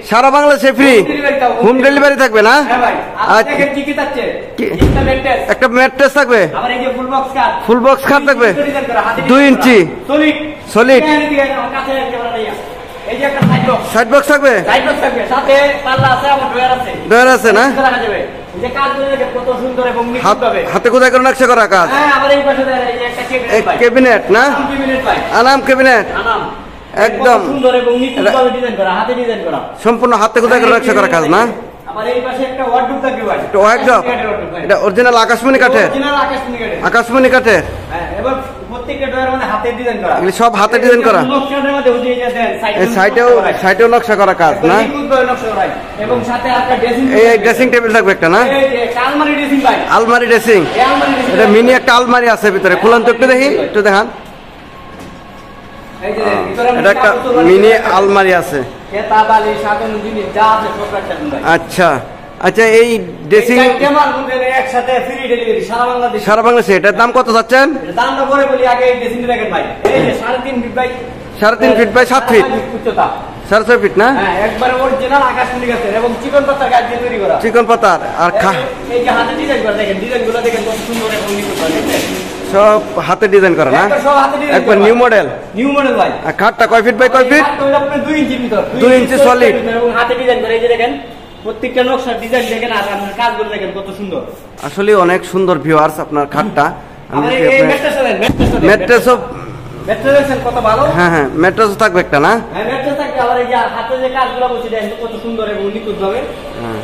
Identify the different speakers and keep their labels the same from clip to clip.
Speaker 1: সারা বাংলাদেশে free home delivery থাকবে না? একটা ম্যাট্রেস থাকবে, ফুল বক্স খাট থাকবে 2 ইঞ্চি সলিড, সাইড বক্স থাকবে, ডয়ার আছে না? হাতে কোথায় করে নকশা করা কাজ, ক্যাবিনেট না? আনাম ক্যাবিনেট একদম সম্পূর্ণ হাতে কোথায় করে নকশা করা কাজ না? এটা অরিজিনাল আকাশমণি কাঠের, আকাশমণি কাঠের সব হাতে ডিজাইন করা, সাইডেও নকশা করা কাজ না? এই ড্রেসিং টেবিল থাকবে একটা না? আলমারি ড্রেসিং, এটা মিনি একটা আলমারি আছে ভিতরে, খুলন তো একটু দেখি, একটু দেখান। এটা একটা মিনি আলমারি আছে। আচ্ছা আচ্ছা, এই ড্রেসিং সারা বাংলাদেশে এটার দাম কত যাচ্ছেন? 3.5 ফিট বাই 7 ফিট, 6.5 ফিট না? চিকন পাতার আর সব হাতে ডিজাইন করা না? একবার নিউ মডেল ভাই। খাটটা কয় ফিট বাই কয় ফিট? 2 ইঞ্চি সলিড, হাতে ডিজাইন করে। এই যে দেখেন প্রত্যেকটা নকশার ডিজাইন দেখেন আর আপনার কাজগুলো দেখেন কত সুন্দর, আসলে অনেক সুন্দর ভিউয়ার্স আপনার খাটটা। ম্যাট্রেসও কত ভালো, হ্যাঁ হ্যাঁ ম্যাট্রেসও থাকবে একটা না? হ্যাঁ ম্যাট্রেস থাকবে। আবার এই যে হাতে যে কাজগুলো বসে দেন কত সুন্দর এবং নিখুঁত ভাবে, হ্যাঁ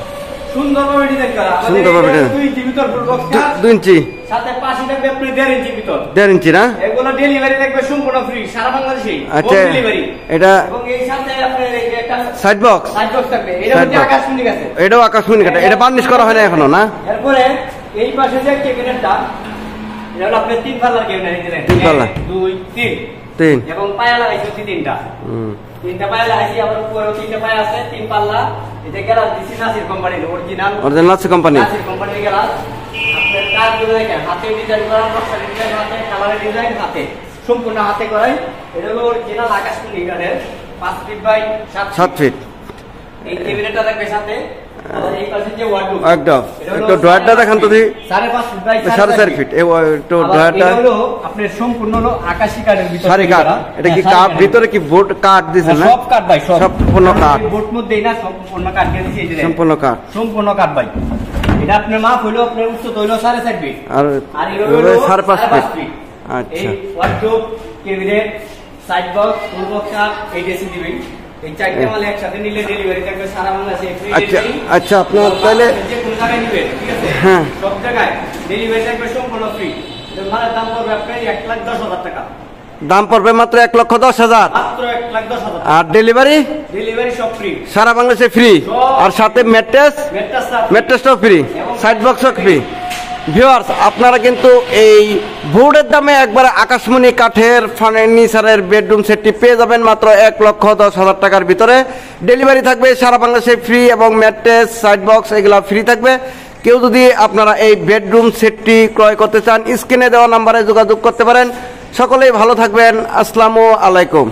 Speaker 1: সুন্দরভাবে ডিজাইন করা। সুন্দরভাবে 2 ইঞ্চি ভিতর ফুল বক্স, 2 ইঞ্চি সাথে পাশে থাকবে আপনি 1.5 ইঞ্চি ভিতর, 1.5 ইঞ্চি না? এগুলো ডেলিভারি থাকবে সম্পূর্ণ ফ্রি সারা বাংলাদেশে, হোম ডেলিভারি। এটা এবং এই সাথে আপনার এই যে একটা সাইড বক্স থাকবে, এটা হচ্ছে আকাশমণি কাঠের, এটাও আকাশমণি কাঠের, এটা বার্নিশ করা হয় না এখনো না? এরপরে এই পাশে যে ক্যাবিনেটটা, এটা হলো আপনি 3 পাল্লার ক্যাবিনেট, দিলেন 3 পাল্লা, 2 3 এবং পায়া লাগাইছে 3টা, 3টা পায়া লাগাইছি। আবার উপরেও 3টা পায়া আছে, 3 পাল্লা। এটা গ্লাস দিছি নাসির কোম্পানির, অরিজিনাল নাসির কোম্পানির গ্লাস। আপনার কাজগুলো দেখেন হাতে ডিজাইন করা, নকশা ডিজাইন হাতে, কালারের ডিজাইন হাতে, সম্পূর্ণ হাতে করাই। এটা হলো অরিজিনাল আকাশমণি কাঠের 5 ফিট বাই 7 ফিট। এই ক্যাবিনেটটা থাকবে সাথে। এই পাশে যে ওয়ার্ডরোব, একটু ড্রয়ারটা দেখান তো দেখি, 5.5 ফিট বাই 4.5 ফিট। এই একটু ড্রয়ারটা হলো আপনার সম্পূর্ণ হলো আকাশী কাঠের ভিতরে, সারি কাঠ। এটা কি কাঠ ভিতরে কি বোর্ড কাঠ দিছেন না? সব কাঠ ভাই, সম্পূর্ণ কাঠ, বোর্ড মধ্যেই না, সম্পূর্ণ কাঠ দিয়ে দিয়েছি। এই যে সম্পূর্ণ কাঠ ভাই। এটা আপনার মাপ হলো আপনার উচ্চতা হলো 4.5 ফিট আর হলো 5.5 ফিট। আচ্ছা, এই wardrobe, cabinet, side box, full box কাঠ, এই ড্রেসিং টেবিল, এই চারটি মাল একসাথে নিলে ডেলিভারি থাকবে সারা বাংলাদেশে ফ্রি ডেলিভারি। আচ্ছা আপনার তাহলে যে কোন জায়গায় নেবেন, ঠিক আছে? হ্যাঁ, সব জায়গায় ডেলিভারি থাকবে সম্পূর্ণ ফ্রি। এর মালের দাম পড়বে আপনার 1,10,000 টাকা। দাম পড়বে মাত্র 1,10,000, মাত্র 1,10,000। আর ডেলিভারি সব ফ্রি, সারা বাংলাদেশে ফ্রি। আর সাথে ম্যাট্রেসটাও ফ্রি, সাইড বক্সও ফ্রি। ভিউয়ার্স, আপনারা কিন্তু এই বোর্ডের দামে একবারে আকাশমণি কাঠের ফার্নিচারের বেডরুম সেটটি পেয়ে যাবেন মাত্র 1,10,000 টাকার ভিতরে। ডেলিভারি থাকবে সারা বাংলাদেশে ফ্রি এবং ম্যাট্রেস, সাইড বক্স এগুলো ফ্রি থাকবে। কেউ যদি আপনারা এই বেডরুম সেটটি ক্রয় করতে চান, স্ক্রিনে দেওয়া নাম্বারে যোগাযোগ করতে পারেন। সকলেই ভালো থাকবেন। আসসালামু আলাইকুম।